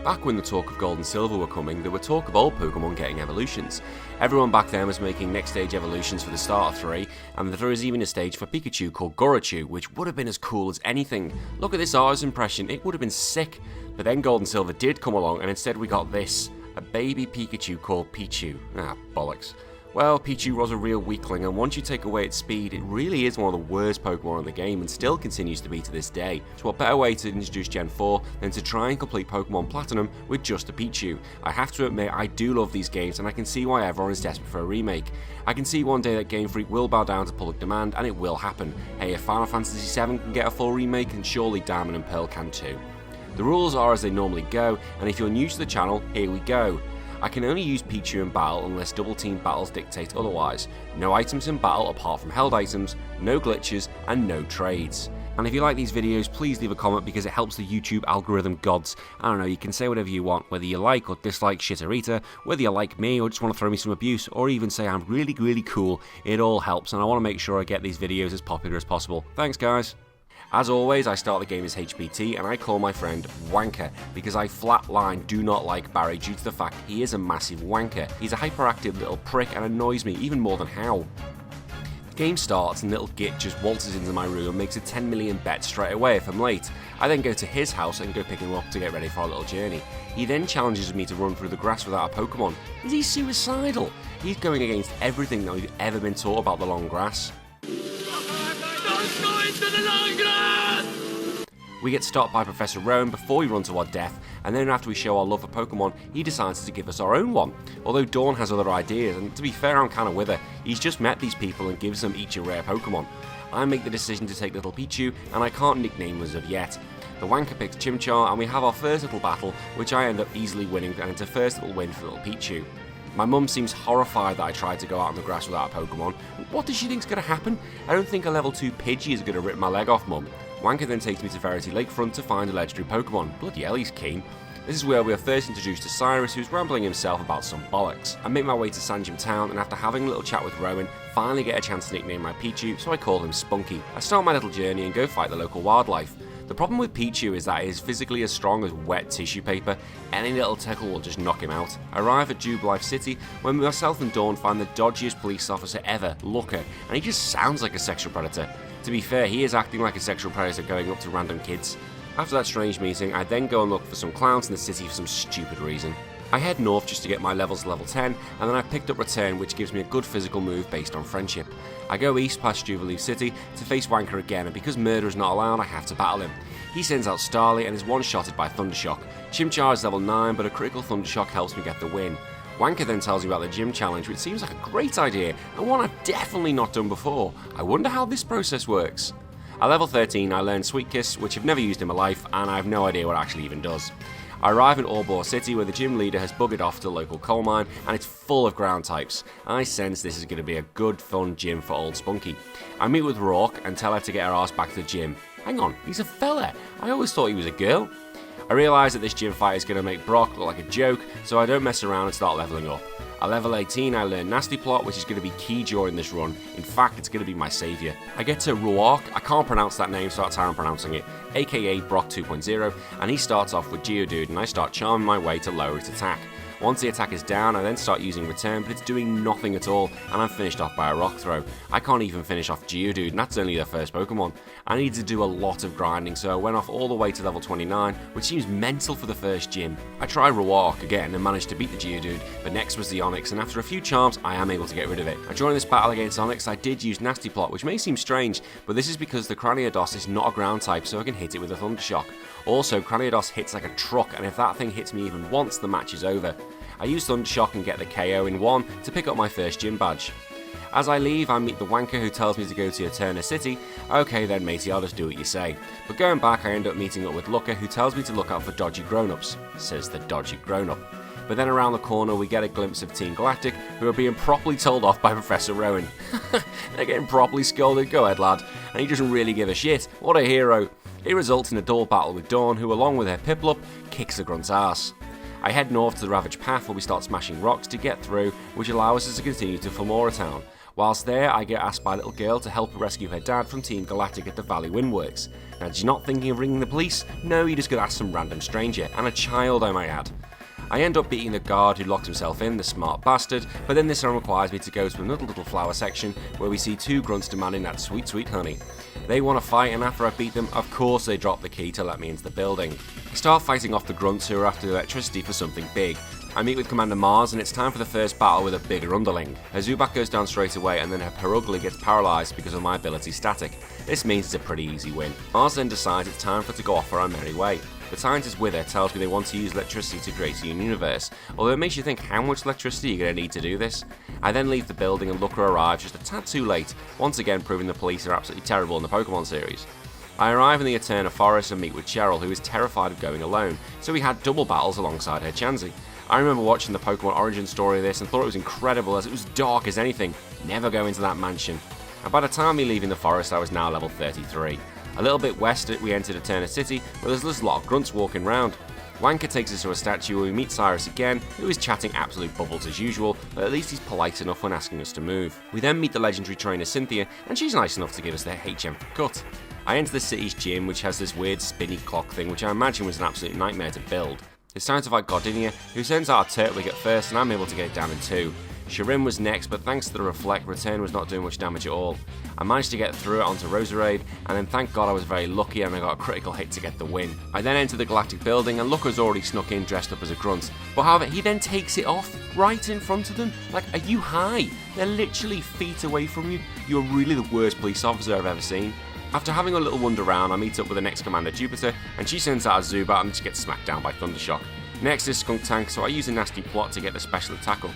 Back when the talk of Gold and Silver were coming, there were talk of old Pokemon getting evolutions. Everyone back then was making next stage evolutions for the starter 3, and there was even a stage for Pikachu called Garchomp, which would have been as cool as anything. Look at this artist impression, it would have been sick. But then Gold and Silver did come along, and instead we got this, a baby Pikachu called Pichu. Ah, bollocks. Well, Pichu was a real weakling, and once you take away its speed, it really is one of the worst Pokemon in the game and still continues to be to this day. So what better way to introduce Gen 4 than to try and complete Pokemon Platinum with just a Pichu? I have to admit, I do love these games, and I can see why everyone is desperate for a remake. I can see one day that Game Freak will bow down to public demand, and it will happen. Hey, if Final Fantasy VII can get a full remake, then surely Diamond and Pearl can too. The rules are as they normally go, and if you're new to the channel, here we go. I can only use Pichu in battle unless double team battles dictate otherwise. No items in battle apart from held items, no glitches, and no trades. And if you like these videos, please leave a comment because it helps the YouTube algorithm gods. I don't know, you can say whatever you want, whether you like or dislike Shitarita, whether you like me or just want to throw me some abuse, or even say I'm really cool. It all helps, and I want to make sure I get these videos as popular as possible. Thanks guys. As always, I start the game as HBT and I call my friend Wanker because I flatline do not like Barry due to the fact he is a massive wanker. He's a hyperactive little prick and annoys me even more than how. The game starts and little Git just waltzes into my room and makes a 10 million bet straight away if I'm late. I then go to his house and go pick him up to get ready for our little journey. He then challenges me to run through the grass without a Pokemon. Is he suicidal? He's going against everything that we've ever been taught about the long grass. We get stopped by Professor Rowan before we run to our death, and then after we show our love for Pokemon, he decides to give us our own one. Although Dawn has other ideas, and to be fair, I'm kinda with her. He's just met these people and gives them each a rare Pokemon. I make the decision to take little Pichu, and I can't nickname him as of yet. The wanker picks Chimchar, and we have our first little battle, which I end up easily winning, and it's a first little win for little Pichu. My mum seems horrified that I tried to go out on the grass without a Pokemon. What does she think's gonna happen? I don't think a level 2 Pidgey is gonna rip my leg off, Mum. Wanker then takes me to Verity Lakefront to find a legendary Pokemon. Bloody hell, he's keen. This is where we are first introduced to Cyrus, who's rambling himself about some bollocks. I make my way to Sanjum Town, and after having a little chat with Rowan, finally get a chance to nickname my Pichu, so I call him Spunky. I start my little journey and go fight the local wildlife. The problem with Pichu is that it is physically as strong as wet tissue paper. Any little tickle will just knock him out. I arrive at Jubilife City when myself and Dawn find the dodgiest police officer ever, Looker, and he just sounds like a sexual predator. To be fair, he is acting like a sexual predator going up to random kids. After that strange meeting, I then go and look for some clowns in the city for some stupid reason. I head north just to get my levels to level 10, and then I picked up Return, which gives me a good physical move based on friendship. I go east past Jubilee City to face Wanker again, and because murder is not allowed, I have to battle him. He sends out Starly and is one-shotted by Thundershock. Chimchar is level 9, but a critical Thundershock helps me get the win. Wanker then tells me about the gym challenge, which seems like a great idea, and one I've definitely not done before. I wonder how this process works. At level 13, I learn Sweet Kiss, which I've never used in my life, and I have no idea what it actually even does. I arrive in Orbor City where the gym leader has buggered off to the local coal mine and it's full of ground types. I sense this is going to be a good fun gym for old Spunky. I meet with Rourke and tell her to get her ass back to the gym. Hang on, he's a fella. I always thought he was a girl. I realise that this gym fight is going to make Brock look like a joke, so I don't mess around and start levelling up. At level 18 I learn Nasty Plot, which is going to be key during this run. In fact, it's going to be my saviour. I get to Roark, I can't pronounce that name so that's how I'm pronouncing it, aka Brock 2.0, and he starts off with Geodude and I start charming my way to lower its attack. Once the attack is down, I then start using Return, but it's doing nothing at all, and I'm finished off by a Rock Throw. I can't even finish off Geodude, and that's only their first Pokemon. I needed to do a lot of grinding, so I went off all the way to level 29, which seems mental for the first gym. I tried Roark again and managed to beat the Geodude, but next was the Onix, and after a few charms, I am able to get rid of it. During this battle against Onix, I did use Nasty Plot, which may seem strange, but this is because the Craniados is not a ground type, so I can hit it with a Thunder Shock. Also, Craniados hits like a truck, and if that thing hits me even once, the match is over. I use Thunder Shock and get the KO in 1 to pick up my first gym badge. As I leave, I meet the wanker who tells me to go to Eterna City. Okay then matey, I'll just do what you say. But going back, I end up meeting up with Looker who tells me to look out for dodgy grown-ups, says the dodgy grown-up. But then around the corner we get a glimpse of Team Galactic, who are being properly told off by Professor Rowan. They're getting properly scolded, go ahead lad, and he doesn't really give a shit, what a hero. It results in a duel battle with Dawn, who along with her Piplup, kicks the grunt's ass. I head north to the Ravage Path where we start smashing rocks to get through, which allows us to continue to Filmora Town. Whilst there, I get asked by a little girl to help her rescue her dad from Team Galactic at the Valley Windworks. Now, did you not thinking of ringing the police? No, you just could ask some random stranger, and a child I might add. I end up beating the guard who locked himself in, the smart bastard, but then this one requires me to go to another little flower section where we see two grunts demanding that sweet, sweet honey. They want to fight, and after I beat them, of course they drop the key to let me into the building. I start fighting off the grunts who are after the electricity for something big. I meet with Commander Mars, and it's time for the first battle with a bigger underling. Her Zubat goes down straight away, and then her Perugly gets paralysed because of my ability Static. This means it's a pretty easy win. Mars then decides it's time for her to go off her own merry way. The scientist with her tells me they want to use electricity to create a new universe, although it makes you think how much electricity you're going to need to do this. I then leave the building and Looker arrives just a tad too late, once again proving the police are absolutely terrible in the Pokemon series. I arrive in the Eterna Forest and meet with Cheryl, who is terrified of going alone, so we had double battles alongside her Chansey. I remember watching the Pokemon origin story of this and thought it was incredible as it was dark as anything. Never go into that mansion. And by the time me leaving the forest, I was now level 33. A little bit west, we entered Eterna City, where there's a lot of grunts walking around. Wanker takes us to a statue where we meet Cyrus again, who is chatting absolute bubbles as usual, but at least he's polite enough when asking us to move. We then meet the legendary trainer Cynthia, and she's nice enough to give us the HM for cut. I enter the city's gym, which has this weird spinny clock thing, which I imagine was an absolute nightmare to build. It's time to fight Gardenia, who sends out a Turtwig at first, and I'm able to get it down in 2. Shireen was next, but thanks to the Reflect, Return was not doing much damage at all. I managed to get through it onto Roselia, and then thank God I was very lucky and I got a critical hit to get the win. I then enter the Galactic building, and Looker's already snuck in dressed up as a grunt. But however, he then takes it off right in front of them. Like, are you high? They're literally feet away from you. You're really the worst police officer I've ever seen. After having a little wander around, I meet up with the next Commander Jupiter, and she sends out a Zubat and she gets smacked down by Thundershock. Next is Skunk Tank, so I use a nasty plot to get the special attack up.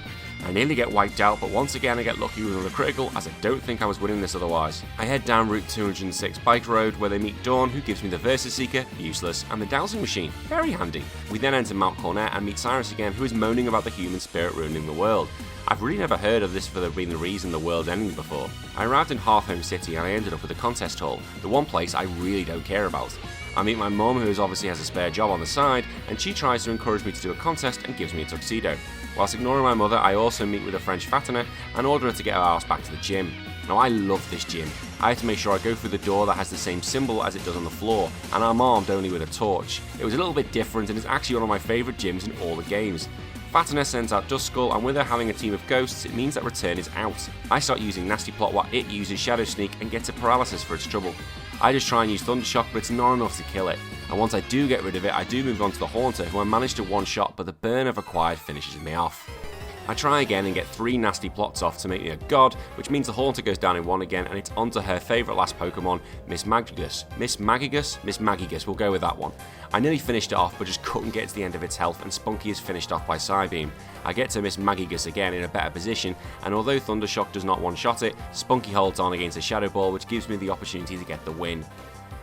I nearly get wiped out, but once again I get lucky with another critical, as I don't think I was winning this otherwise. I head down Route 206 Bike Road, where they meet Dawn, who gives me the Versus Seeker, useless, and the Dowsing Machine, very handy. We then enter Mount Cornet and meet Cyrus again, who is moaning about the human spirit ruining the world. I've really never heard of this for being the reason the world's ending before. I arrived in Hearthome City and I ended up with a contest hall, the one place I really don't care about. I meet my mum, who obviously has a spare job on the side, and she tries to encourage me to do a contest and gives me a tuxedo. Whilst ignoring my mother, I also meet with a French Fatina and order her to get her ass back to the gym. Now, I love this gym. I have to make sure I go through the door that has the same symbol as it does on the floor, and I'm armed only with a torch. It was a little bit different and is actually one of my favourite gyms in all the games. Fatina sends out Duskull, and with her having a team of ghosts, it means that Return is out. I start using Nasty Plot while it uses Shadow Sneak and gets a paralysis for its trouble. I just try and use Thundershock, but it's not enough to kill it. And once I do get rid of it, I do move on to the Haunter, who I managed to one-shot, but the burn I've acquired finishes me off. I try again and get 3 nasty plots off to make me a god, which means the Haunter goes down in 1 again, and it's onto her favourite last Pokemon, Miss Magigus, we'll go with that one. I nearly finished it off, but just couldn't get to the end of its health, and Spunky is finished off by Psybeam. I get to Miss Magigus again in a better position, and although Thundershock does not one-shot it, Spunky holds on against a Shadow Ball, which gives me the opportunity to get the win.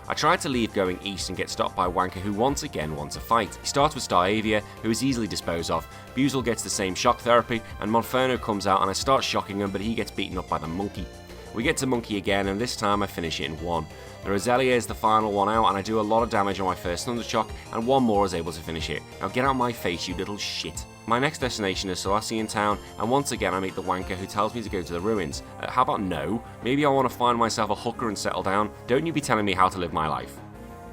I tried to leave going east and get stopped by Wanker, who once again wants a fight. He starts with Staravia, who is easily disposed of. Buzel gets the same shock therapy, and Monferno comes out and I start shocking him, but he gets beaten up by the Monkey. We get to Monkey again, and this time I finish it in 1. The Roselia is the final one out, and I do a lot of damage on my first Thundershock, and 1 more is able to finish it. Now get out my face, you little shit. My next destination is Solacean Town, and once again I meet the Wanker who tells me to go to the ruins. How about no? Maybe I want to find myself a hooker and settle down. Don't you be telling me how to live my life.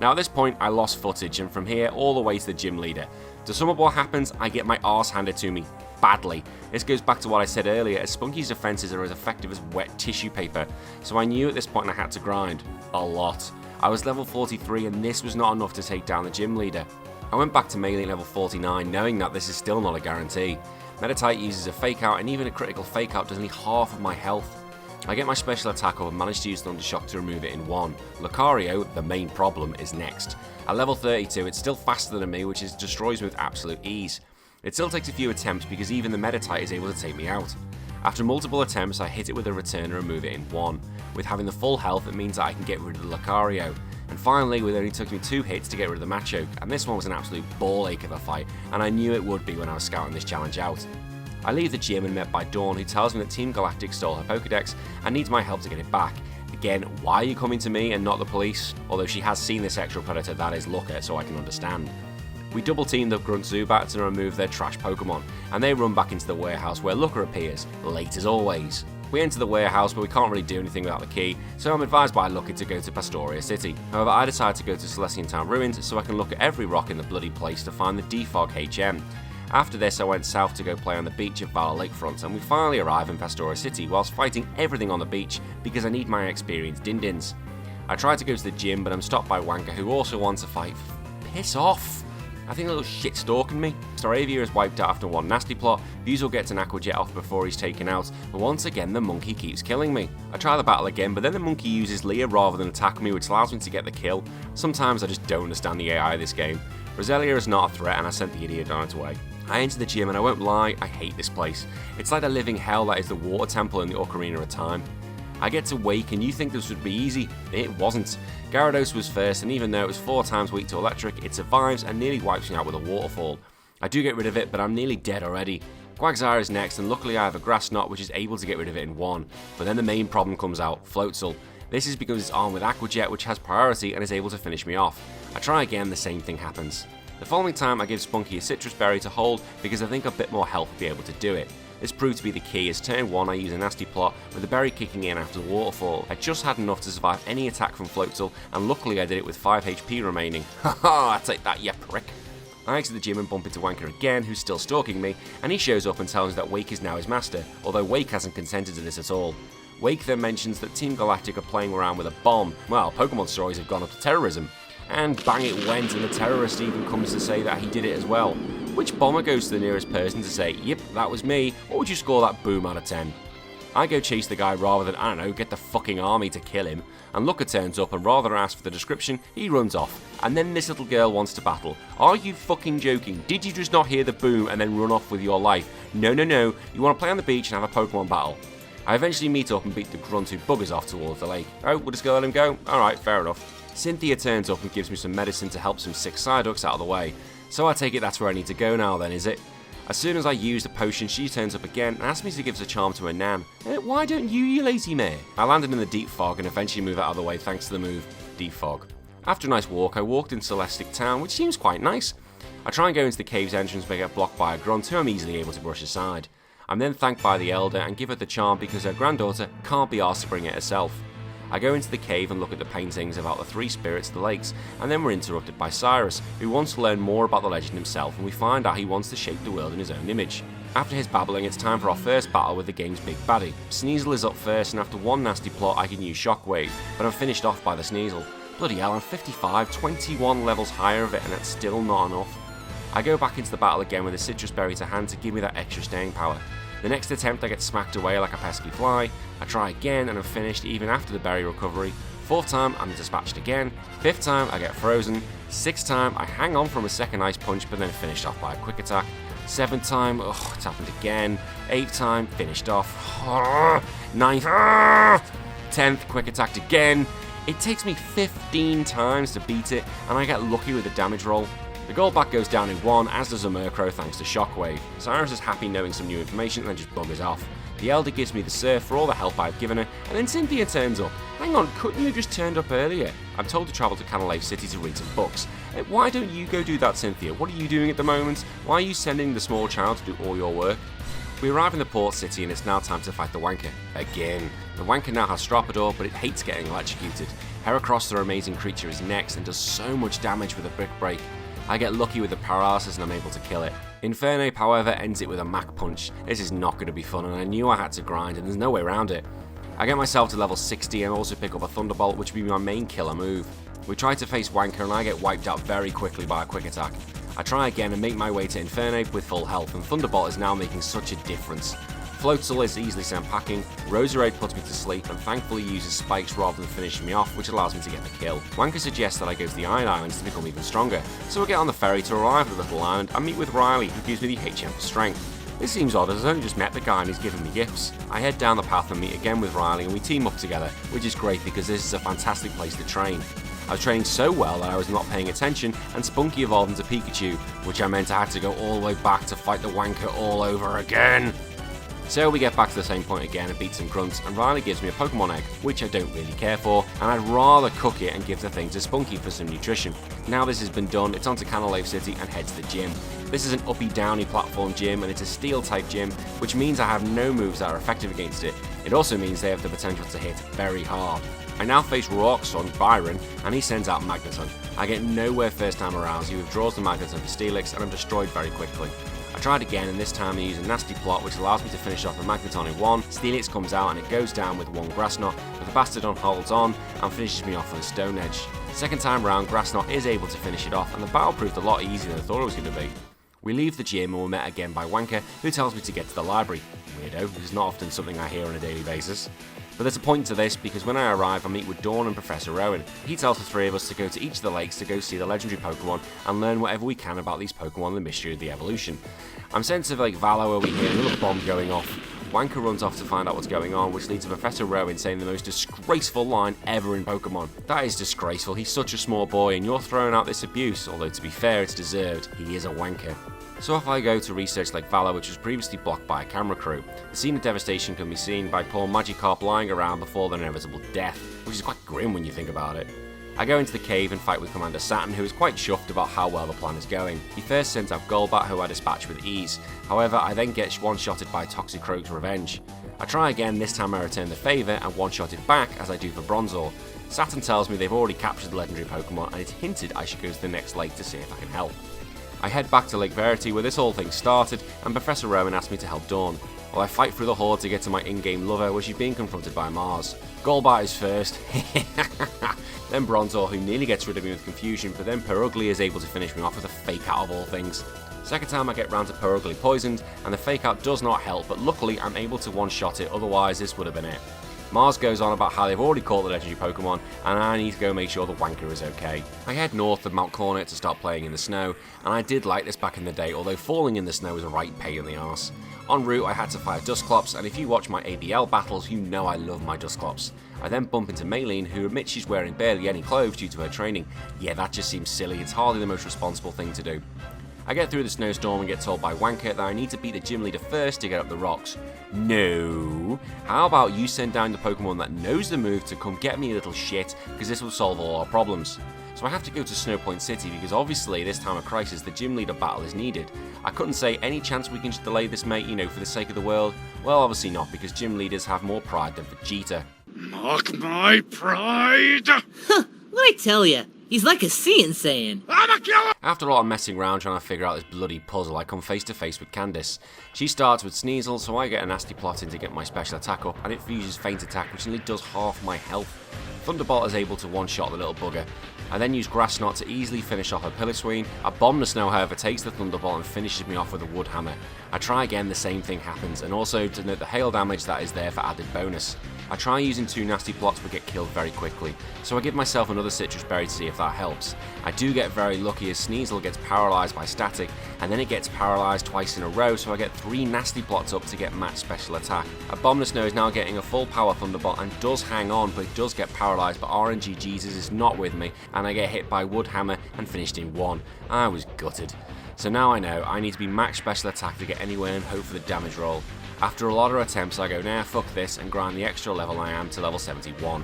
Now at this point I lost footage, and from here all the way to the gym leader. To sum up what happens, I get my arse handed to me. Badly. This goes back to what I said earlier, as Spunky's defences are as effective as wet tissue paper, so I knew at this point I had to grind. A lot. I was level 43 and this was not enough to take down the gym leader. I went back to melee level 49, knowing that this is still not a guarantee. Meditite uses a fake out, and even a critical fake out does only half of my health. I get my special attack up and manage to use Thundershock to remove it in 1. Lucario, the main problem, is next. At level 32, it's still faster than me, which destroys me with absolute ease. It still takes a few attempts because even the Meditite is able to take me out. After multiple attempts, I hit it with a Return and remove it in 1. With having the full health, it means that I can get rid of the Lucario. And finally, it only took me 2 hits to get rid of the Machoke, and this one was an absolute ball ache of a fight, and I knew it would be when I was scouting this challenge out. I leave the gym and met by Dawn, who tells me that Team Galactic stole her Pokedex and needs my help to get it back. Again, why are you coming to me and not the police? Although she has seen this extra predator, that is Looker, so I can understand. We double team the Grunt Zubats and remove their trash Pokemon, and they run back into the warehouse where Looker appears, late as always. We enter the warehouse, but we can't really do anything without the key, so I'm advised by Lucky to go to Pastoria City. However, I decide to go to Celestian Town Ruins so I can look at every rock in the bloody place to find the Defog HM. After this, I went south to go play on the beach of Valor Lakefront, and we finally arrive in Pastoria City whilst fighting everything on the beach because I need my experienced Dindins. I try to go to the gym, but I'm stopped by Wanker, who also wants to fight. Piss off! I think a little shit stalking me. Staravia is wiped out after one nasty plot. Fusel gets an Aqua Jet off before he's taken out, but once again the monkey keeps killing me. I try the battle again, but then the monkey uses Leah rather than attack me, which allows me to get the kill. Sometimes I just don't understand the AI of this game. Roselia is not a threat, and I sent the idiot on its way. I enter the gym, and I won't lie, I hate this place. It's like the living hell that is the water temple in the Ocarina of Time. I get to Wake, and you think this would be easy. It wasn't. Gyarados was first, and even though it was 4 times weak to electric, it survives and nearly wipes me out with a waterfall. I do get rid of it, but I'm nearly dead already. Quagsire is next, and luckily I have a Grass Knot which is able to get rid of it in 1. But then the main problem comes out, Floatzel. This is because it's armed with Aqua Jet, which has priority and is able to finish me off. I try again, the same thing happens. The following time I give Spunky a Citrus Berry to hold because I think a bit more health will be able to do it. This proved to be the key, as turn 1 I use a nasty plot with the berry kicking in after the waterfall. I just had enough to survive any attack from Floatzel, and luckily I did it with 5 HP remaining. Haha, take that, you prick. I exit the gym and bump into Wanker again, who's still stalking me, and he shows up and tells me that Wake is now his master, although Wake hasn't consented to this at all. Wake then mentions that Team Galactic are playing around with a bomb. Well, Pokemon stories have gone up to terrorism. And bang it went, and the terrorist even comes to say that he did it as well. Which bomber goes to the nearest person to say, yep, that was me, or would you score that boom out of 10? I go chase the guy rather than, I don't know, get the fucking army to kill him, and Looker turns up and rather than ask for the description, he runs off, and then this little girl wants to battle. Are you fucking joking? Did you just not hear the boom and then run off with your life? No, you want to play on the beach and have a Pokemon battle. I eventually meet up and beat the grunt who buggers off towards the lake. Oh, we'll just go let him go? Alright, fair enough. Cynthia turns up and gives me some medicine to help some sick Psyducks out of the way. So I take it that's where I need to go now then, is it? As soon as I use the potion, she turns up again and asks me to give us a charm to her nan. Why don't you lazy mare? I landed in the Deep Fog and eventually move out of the way thanks to the move Deep Fog. After a nice walk, I walked in Celestic Town, which seems quite nice. I try and go into the cave's entrance but get blocked by a grunt who I'm easily able to brush aside. I'm then thanked by the elder and give her the charm because her granddaughter can't be asked to bring it herself. I go into the cave and look at the paintings about the 3 spirits of the lakes, and then we're interrupted by Cyrus, who wants to learn more about the legend himself, and we find out he wants to shape the world in his own image. After his babbling, it's time for our first battle with the game's big baddie. Sneasel is up first, and after one nasty plot I can use Shockwave, but I'm finished off by the Sneasel. Bloody hell, I'm 55, 21 levels higher of it, and that's still not enough. I go back into the battle again with a Citrus Berry to hand to give me that extra staying power. The next attempt I get smacked away like a pesky fly. I try again and I'm finished even after the berry recovery. 4th time I'm dispatched again. 5th time I get frozen. 6th time I hang on from a second ice punch but then finished off by a quick attack. 7th time, it's happened again. 8th time, finished off. 9th, 10th, quick attacked again. It takes me 15 times to beat it and I get lucky with the damage roll. The gold back goes down in 1, as does a Murkrow thanks to Shockwave. Cyrus is happy knowing some new information and then just buggers off. The Elder gives me the Surf for all the help I've given her, and then Cynthia turns up. Hang on, couldn't you have just turned up earlier? I'm told to travel to Canalave City to read some books. Why don't you go do that, Cynthia? What are you doing at the moment? Why are you sending the small child to do all your work? We arrive in the port city and it's now time to fight the Wanker. Again. The Wanker now has Stropador, but it hates getting electrocuted. Heracross, the amazing creature, is next and does so much damage with a Brick Break. I get lucky with the paralysis and I'm able to kill it. Infernape, however, ends it with a Mach Punch. This is not going to be fun and I knew I had to grind and there's no way around it. I get myself to level 60 and also pick up a Thunderbolt, which will be my main killer move. We try to face Wanker and I get wiped out very quickly by a quick attack. I try again and make my way to Infernape with full health, and Thunderbolt is now making such a difference. Floatzel is easily sent packing, Roserade puts me to sleep and thankfully uses spikes rather than finishing me off, which allows me to get the kill. Wanker suggests that I go to the Iron Islands to become even stronger, so I get on the ferry to arrive at the little island and meet with Riley, who gives me the HM for strength. This seems odd as I've only just met the guy and he's giving me gifts. I head down the path and meet again with Riley and we team up together, which is great because this is a fantastic place to train. I was training so well that I was not paying attention and Spunky evolved into Pikachu, which I meant I had to go all the way back to fight the Wanker all over again. So we get back to the same point again and beat some grunts, and Riley gives me a Pokemon egg, which I don't really care for, and I'd rather cook it and give the thing to Spunky for some nutrition. Now this has been done, it's on to Canalave City and head to the gym. This is an uppy downy platform gym and it's a steel type gym, which means I have no moves that are effective against it. It also means they have the potential to hit very hard. I now face Rock's son, Byron, and he sends out Magneton. I get nowhere first time around, so he withdraws the Magneton for Steelix, and I'm destroyed very quickly. I tried again, and this time I use a nasty plot which allows me to finish off the Magneton in one. Steelix comes out and it goes down with one Grass Knot, but the Bastardon holds on and finishes me off on Stone Edge. Second time round, Grass Knot is able to finish it off, and the battle proved a lot easier than I thought it was going to be. We leave the gym and we're met again by Wanker, who tells me to get to the library. Weirdo, this is not often something I hear on a daily basis. But there's a point to this, because when I arrive I meet with Dawn and Professor Rowan. He tells the three of us to go to each of the lakes to go see the legendary Pokemon and learn whatever we can about these Pokemon and the mystery of the evolution. I'm sent to Lake Valor where we hear another bomb going off. Wanker runs off to find out what's going on, which leads to Professor Rowan saying the most disgraceful line ever in Pokemon. That is disgraceful, he's such a small boy and you're throwing out this abuse, although to be fair it's deserved, he is a wanker. So off I go to research Lake Valor, which was previously blocked by a camera crew. The scene of devastation can be seen by poor Magikarp lying around before their inevitable death, which is quite grim when you think about it. I go into the cave and fight with Commander Saturn, who is quite chuffed about how well the plan is going. He first sends out Golbat, who I dispatch with ease. However, I then get one-shotted by Toxicroak's Revenge. I try again, this time I return the favour and one-shotted back as I do for Bronzor. Saturn tells me they've already captured the legendary Pokemon and it's hinted I should go to the next lake to see if I can help. I head back to Lake Verity where this whole thing started, and Professor Rowan asked me to help Dawn, while I fight through the horde to get to my in-game lover where she's being confronted by Mars. Golbat is first, then Bronzor, who nearly gets rid of me with confusion, but then Perugly is able to finish me off with a fake out of all things. Second time I get round to Perugly poisoned, and the fake out does not help, but luckily I'm able to one-shot it, otherwise this would have been it. Mars goes on about how they've already caught the legendary Pokemon, and I need to go make sure the Wanker is okay. I head north to Mount Cornet to start playing in the snow, and I did like this back in the day, although falling in the snow was a right pain in the arse. En route I had to fight Dusclops, and if you watch my ABL battles you know I love my Dusclops. I then bump into Maylene, who admits she's wearing barely any clothes due to her training. Yeah, that just seems silly, it's hardly the most responsible thing to do. I get through the snowstorm and get told by Wanker that I need to beat the gym leader first to get up the rocks. No. How about you send down the Pokemon that knows the move to come get me, little shit, because this will solve all our problems. So I have to go to Snowpoint City because obviously this time of crisis the gym leader battle is needed. I couldn't say any chance we can just delay this, mate, for the sake of the world. Well, obviously not, because gym leaders have more pride than Vegeta. Mock my pride! Huh, what'd I tell ya? He's like a Saiyan saying. I'm a killer! After a lot of messing around trying to figure out this bloody puzzle, I come face to face with Candice. She starts with Sneasel, so I get a nasty plot in to get my special attack up, and it fuses Feint Attack, which only does half my health. Thunderbolt is able to one-shot the little bugger. I then use Grass Knot to easily finish off a Pillisween. A Bomb the Snow, however, takes the Thunderbolt and finishes me off with a Wood Hammer. I try again, the same thing happens, and also to note the hail damage that is there for added bonus. I try using two nasty plots but get killed very quickly, so I give myself another Citrus Berry to see if that helps. I do get very lucky as Sneasel gets paralysed by static, and then it gets paralysed twice in a row, so I get three nasty plots up to get match special attack. A Bomb the Snow is now getting a full power Thunderbolt and does hang on, but it does get paralysed, but RNG Jesus is not with me, and I get hit by Wood Hammer and finished in one. I was gutted. So now I know I need to be max special attack to get anywhere and hope for the damage roll. After a lot of attempts I go, nah, fuck this, and grind the extra level I am to level 71.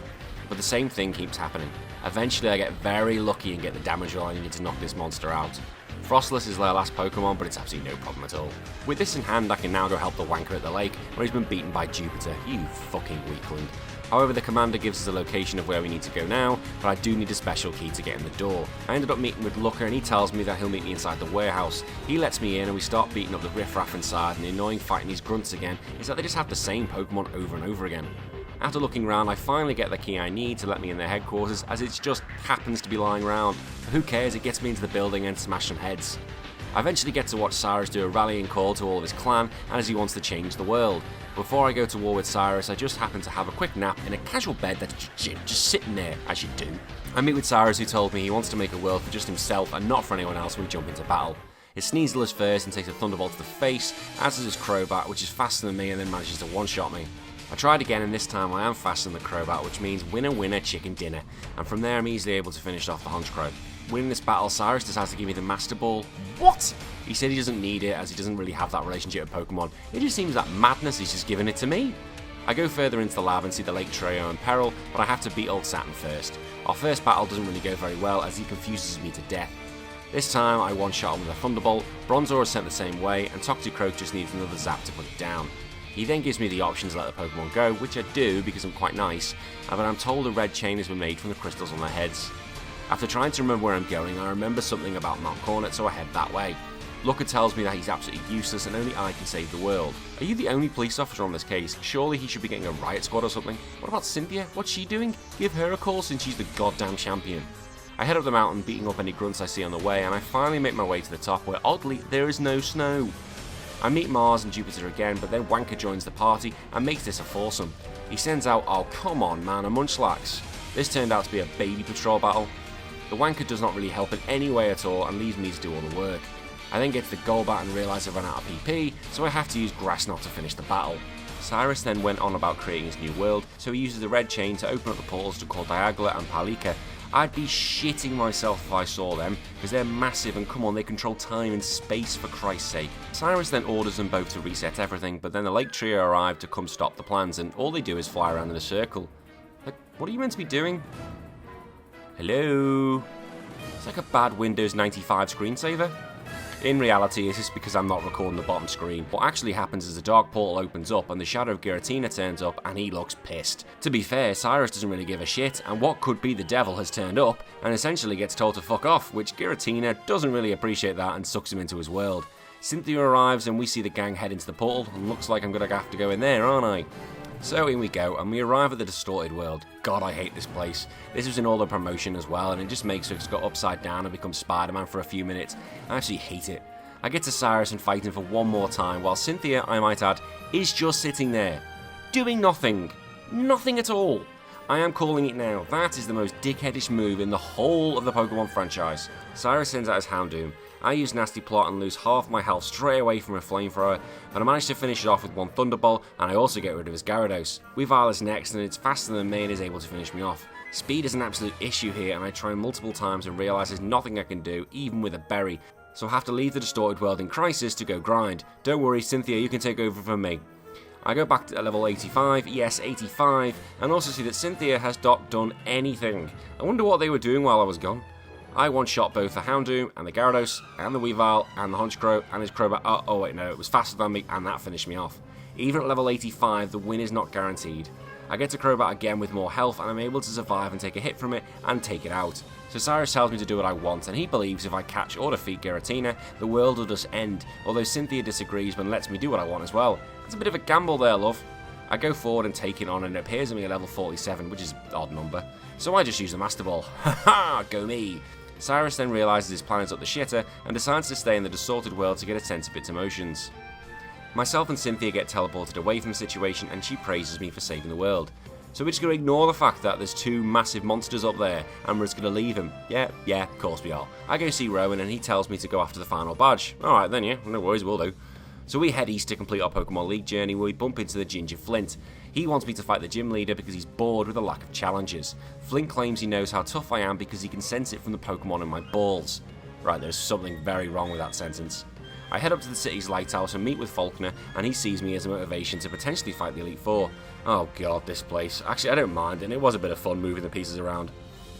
But the same thing keeps happening. Eventually I get very lucky and get the damage roll I need to knock this monster out. Frostless is their last Pokemon, but it's absolutely no problem at all. With this in hand I can now go help the Wanker at the lake, where he's been beaten by Jupiter, you fucking weakling. However, the commander gives us a location of where we need to go now, but I do need a special key to get in the door. I ended up meeting with Looker and he tells me that he'll meet me inside the warehouse. He lets me in and we start beating up the riffraff inside, and the annoying fighting these grunts again is that they just have the same Pokemon over and over again. After looking around, I finally get the key I need to let me in their headquarters, as it just happens to be lying around. But who cares, it gets me into the building and smash some heads. I eventually get to watch Cyrus do a rallying call to all of his clan, as he wants to change the world. Before I go to war with Cyrus, I just happen to have a quick nap in a casual bed that's just sitting there, as you do. I meet with Cyrus, who told me he wants to make a world for just himself and not for anyone else when we jump into battle. His Sneasel is first and takes a Thunderbolt to the face, as does his Crobat, which is faster than me and then manages to one-shot me. I tried again, and this time I am faster than the Crobat, which means winner winner chicken dinner, and from there I'm easily able to finish off the Honchkrow. Winning this battle, Cyrus decides to give me the Master Ball. What? He said he doesn't need it as he doesn't really have that relationship with Pokemon. It just seems that madness he's just giving it to me. I go further into the lab and see the Lake Trio in peril, but I have to beat old Saturn first. Our first battle doesn't really go very well as he confuses me to death. This time I one-shot him with a Thunderbolt, Bronzor is sent the same way, and Toxicroak just needs another zap to put it down. He then gives me the option to let the Pokemon go, which I do because I'm quite nice, but I'm told a red chain has been made from the crystals on their heads. After trying to remember where I'm going, I remember something about Mount Cornet, so I head that way. Looker tells me that he's absolutely useless and only I can save the world. Are you the only police officer on this case? Surely he should be getting a riot squad or something. What about Cynthia? What's she doing? Give her a call since she's the goddamn champion. I head up the mountain, beating up any grunts I see on the way, and I finally make my way to the top where, oddly, there is no snow. I meet Mars and Jupiter again, but then Wanker joins the party and makes this a foursome. He sends out, oh come on man, a Munchlax. This turned out to be a baby patrol battle. The Wanker does not really help in any way at all and leaves me to do all the work. I then get to the Golbat and realise I've run out of PP, so I have to use Grass Knot to finish the battle. Cyrus then went on about creating his new world, so he uses the red chain to open up the portals to call Diagla and Palika. I'd be shitting myself if I saw them, because they're massive and come on, they control time and space for Christ's sake. Cyrus then orders them both to reset everything, but then the Lake Trio arrive to come stop the plans, and all they do is fly around in a circle. Like, what are you meant to be doing? Hello? It's like a bad Windows 95 screensaver. In reality, it's just because I'm not recording the bottom screen. What actually happens is the dark portal opens up and the shadow of Giratina turns up and he looks pissed. To be fair, Cyrus doesn't really give a shit, and what could be the devil has turned up and essentially gets told to fuck off, which Giratina doesn't really appreciate that and sucks him into his world. Cynthia arrives and we see the gang head into the portal, and looks like I'm gonna have to go in there, aren't I? So in we go, and we arrive at the distorted world. God, I hate this place. This was in all the promotion as well, and it just makes us go upside down and become Spider-Man for a few minutes. I actually hate it. I get to Cyrus and fight him for one more time, while Cynthia, I might add, is just sitting there, doing nothing. Nothing at all. I am calling it now. That is the most dickheadish move in the whole of the Pokemon franchise. Cyrus sends out his Houndoom. I use Nasty Plot and lose half my health straight away from a Flamethrower, but I manage to finish it off with one Thunderbolt, and I also get rid of his Gyarados. Weavile is next, and it's faster than me and is able to finish me off. Speed is an absolute issue here, and I try multiple times and realise there's nothing I can do, even with a berry, so I have to leave the distorted world in crisis to go grind. Don't worry, Cynthia, you can take over from me. I go back to level 85, yes 85, and also see that Cynthia has not done anything. I wonder what they were doing while I was gone. I one-shot both the Houndoom and the Gyarados and the Weavile and the Honchkrow and his Crobat. Oh wait, no, it was faster than me and that finished me off. Even at level 85, the win is not guaranteed. I get to Crobat again with more health and I'm able to survive and take a hit from it and take it out. So Cyrus tells me to do what I want, and he believes if I catch or defeat Giratina, the world will just end, although Cynthia disagrees but lets me do what I want as well. It's a bit of a gamble there, love. I go forward and take it on, and it appears to me at level 47, which is an odd number. So I just use the Master Ball. Haha, go me! Cyrus then realises his plan is up the shitter and decides to stay in the distorted world to get a sense of its emotions. Myself and Cynthia get teleported away from the situation and she praises me for saving the world. So we're just going to ignore the fact that there's two massive monsters up there and we're just going to leave him. Yeah, of course we are. I go see Rowan and he tells me to go after the final badge. Alright then, yeah, no worries, we'll do. So we head east to complete our Pokemon League journey where we bump into the Ginger Flint. He wants me to fight the gym leader because he's bored with the lack of challenges. Flint claims he knows how tough I am because he can sense it from the Pokemon in my balls. Right, there's something very wrong with that sentence. I head up to the city's lighthouse and meet with Falkner, and he sees me as a motivation to potentially fight the Elite Four. Oh god, this place. Actually, I don't mind, and it was a bit of fun moving the pieces around.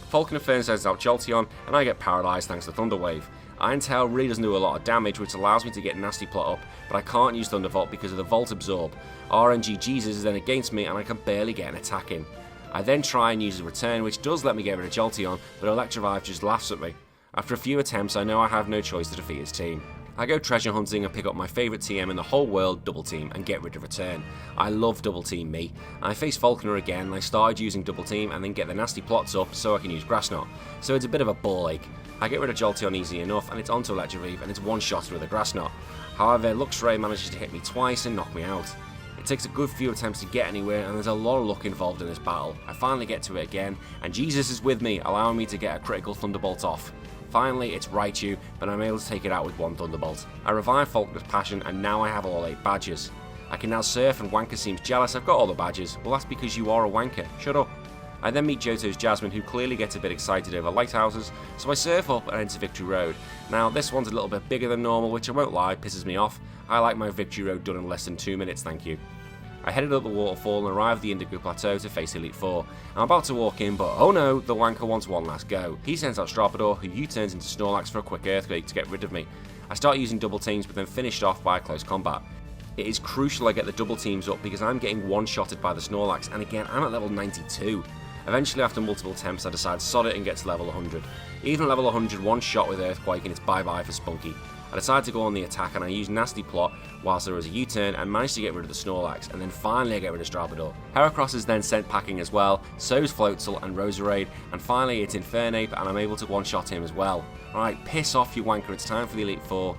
Falkner first sends out Jolteon, and I get paralysed thanks to Thunder Wave. Iron Tail really doesn't do a lot of damage, which allows me to get Nasty Plot up, but I can't use Thunderbolt because of the Volt Absorb. RNG Jesus is then against me, and I can barely get an attack in. I then try and use a Return, which does let me get rid of Jolteon, but Electrovivve just laughs at me. After a few attempts, I know I have no choice to defeat his team. I go treasure hunting and pick up my favourite TM in the whole world, Double Team, and get rid of Return. I love Double Team me. I face Falkner again, and I started using Double Team and then get the Nasty Plots up so I can use Grass Knot. So it's a bit of a ball ache. I get rid of Jolteon easy enough, and it's onto Electrovivve, and it's one-shot with a Grass Knot. However, Luxray manages to hit me twice and knock me out. It takes a good few attempts to get anywhere, and there's a lot of luck involved in this battle. I finally get to it again, and Jesus is with me, allowing me to get a critical Thunderbolt off. Finally, it's Raichu, but I'm able to take it out with one Thunderbolt. I revive Falkner's Passion, and now I have all 8 badges. I can now surf, and Wanker seems jealous I've got all the badges. Well, that's because you are a wanker. Shut up. I then meet Johto's Jasmine, who clearly gets a bit excited over lighthouses, so I surf up and enter Victory Road. Now, this one's a little bit bigger than normal, which I won't lie, pisses me off. I like my Victory Road done in less than 2 minutes, thank you. I headed up the waterfall and arrived at the Indigo Plateau to face Elite Four. I'm about to walk in, but oh no, the wanker wants one last go. He sends out Strapador, who U-turns into Snorlax for a quick Earthquake to get rid of me. I start using double teams, but then finished off by a close combat. It is crucial I get the double teams up because I'm getting one-shotted by the Snorlax, and again, I'm at level 92. Eventually, after multiple attempts, I decide to sod it and get to level 100. Even at level 100, one shot with Earthquake and it's bye-bye for Spunky. I decide to go on the attack and I use Nasty Plot whilst there was a U-turn and manage to get rid of the Snorlax, and then finally I get rid of Strapidor. Heracross is then sent packing as well, so is Floatzel and Roserade, and finally it's Infernape and I'm able to one-shot him as well. Alright, piss off you wanker, it's time for the Elite Four.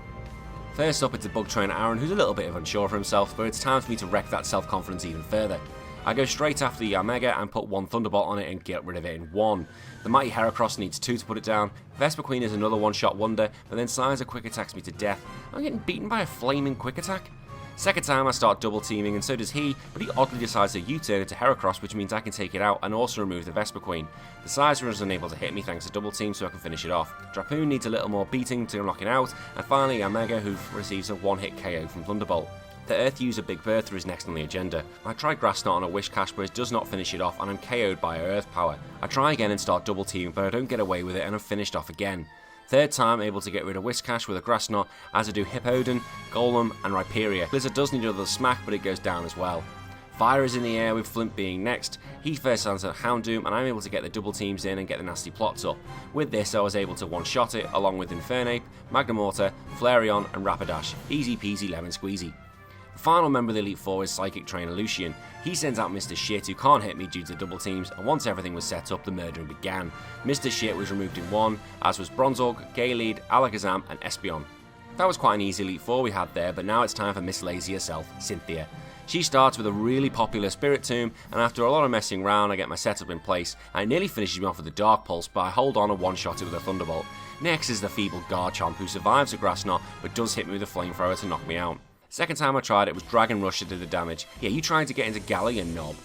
First up it's a Bug Trainer Aaron, who's a little bit unsure for himself, but it's time for me to wreck that self-confidence even further. I go straight after the Yamega and put one Thunderbolt on it and get rid of it in one. The mighty Heracross needs 2 to put it down. Vespiquen is another one-shot wonder, but then Sizer quick attacks me to death. I'm getting beaten by a flaming quick attack. Second time I start double teaming and so does he, but he oddly decides to U-turn into Heracross, which means I can take it out and also remove the Vespiquen. The Sizer is unable to hit me thanks to double team, so I can finish it off. Drapoon needs a little more beating to knock it out, and finally Yamega, who receives a one-hit KO from Thunderbolt. The Earth user Big Bertha is next on the agenda. I try Grass Knot on a Wish Cash, but it does not finish it off and I'm KO'd by her Earth Power. I try again and start double teaming, but I don't get away with it and I'm finished off again. Third time able to get rid of Wish Cash with a Grass Knot, as I do Hippowdon, Golem and Rhyperior. Blizzard does need another smack, but it goes down as well. Fire is in the air with Flint being next. He first lands at Houndoom and I'm able to get the double teams in and get the nasty plots up. With this I was able to one-shot it along with Infernape, Magnemortar, Flareon and Rapidash. Easy peasy lemon squeezy. The final member of the Elite Four is Psychic Trainer Lucian. He sends out Mr. Shit, who can't hit me due to double teams, and once everything was set up, the murdering began. Mr. Shit was removed in one, as was Bronzorg, Galeed, Alakazam and Espeon. That was quite an easy Elite Four we had there, but now it's time for Miss Lazy herself, Cynthia. She starts with a really popular Spirit Tomb, and after a lot of messing around I get my setup in place, and it nearly finishes me off with a Dark Pulse, but I hold on and one-shot it with a Thunderbolt. Next is the feeble Garchomp, who survives a Grass Knot, but does hit me with a Flamethrower to knock me out. Second time I tried it was Dragon Rush that did the damage. Yeah, you trying to get into Galley, you knob.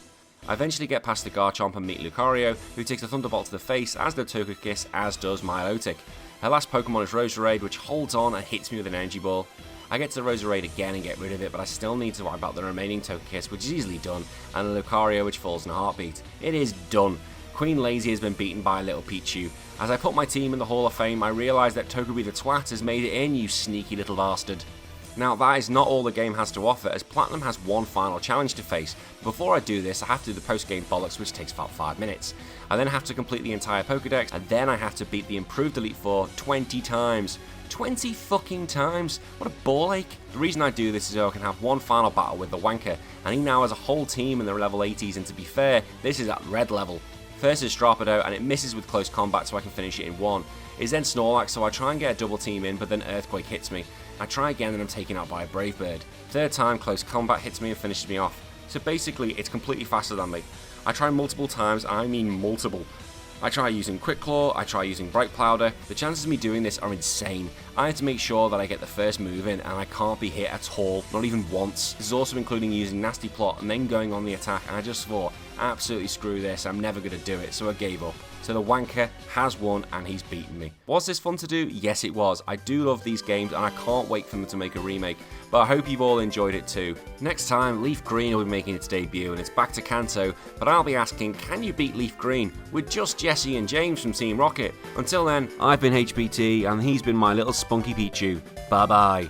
I eventually get past the Garchomp and meet Lucario, who takes a Thunderbolt to the face, as does Togekiss, as does Milotic. Her last Pokemon is Roserade, which holds on and hits me with an Energy Ball. I get to the Roserade again and get rid of it, but I still need to wipe out the remaining Togekiss, which is easily done, and the Lucario, which falls in a heartbeat. It is done. Queen Lazy has been beaten by a little Pichu. As I put my team in the Hall of Fame, I realise that Togepi the Twat has made it in, you sneaky little bastard. Now that is not all the game has to offer, as Platinum has one final challenge to face. Before I do this, I have to do the post-game bollocks, which takes about 5 minutes. I then have to complete the entire Pokedex, and then I have to beat the improved Elite Four 20 times. 20 fucking times? What a ball ache. The reason I do this is so I can have one final battle with the Wanker, and he now has a whole team in the level 80s, and to be fair, this is at red level. First is Strapidor, and it misses with close combat so I can finish it in one. It's then Snorlax, so I try and get a double team in, but then Earthquake hits me. I try again and I'm taken out by a Brave Bird. Third time, close combat hits me and finishes me off. So basically, it's completely faster than me. I try multiple times, and I mean multiple. I try using Quick Claw, I try using Bright Powder. The chances of me doing this are insane. I have to make sure that I get the first move in, and I can't be hit at all, not even once. This is also including using Nasty Plot and then going on the attack, and I just thought, absolutely screw this, I'm never going to do it, so I gave up. So the Wanker has won and he's beaten me. Was this fun to do? Yes it was. I do love these games and I can't wait for them to make a remake, but I hope you've all enjoyed it too. Next time, Leaf Green will be making its debut and it's back to Kanto, but I'll be asking, can you beat Leaf Green with just Jesse and James from Team Rocket? Until then, I've been HBT and he's been my little spunky Pichu. Bye bye.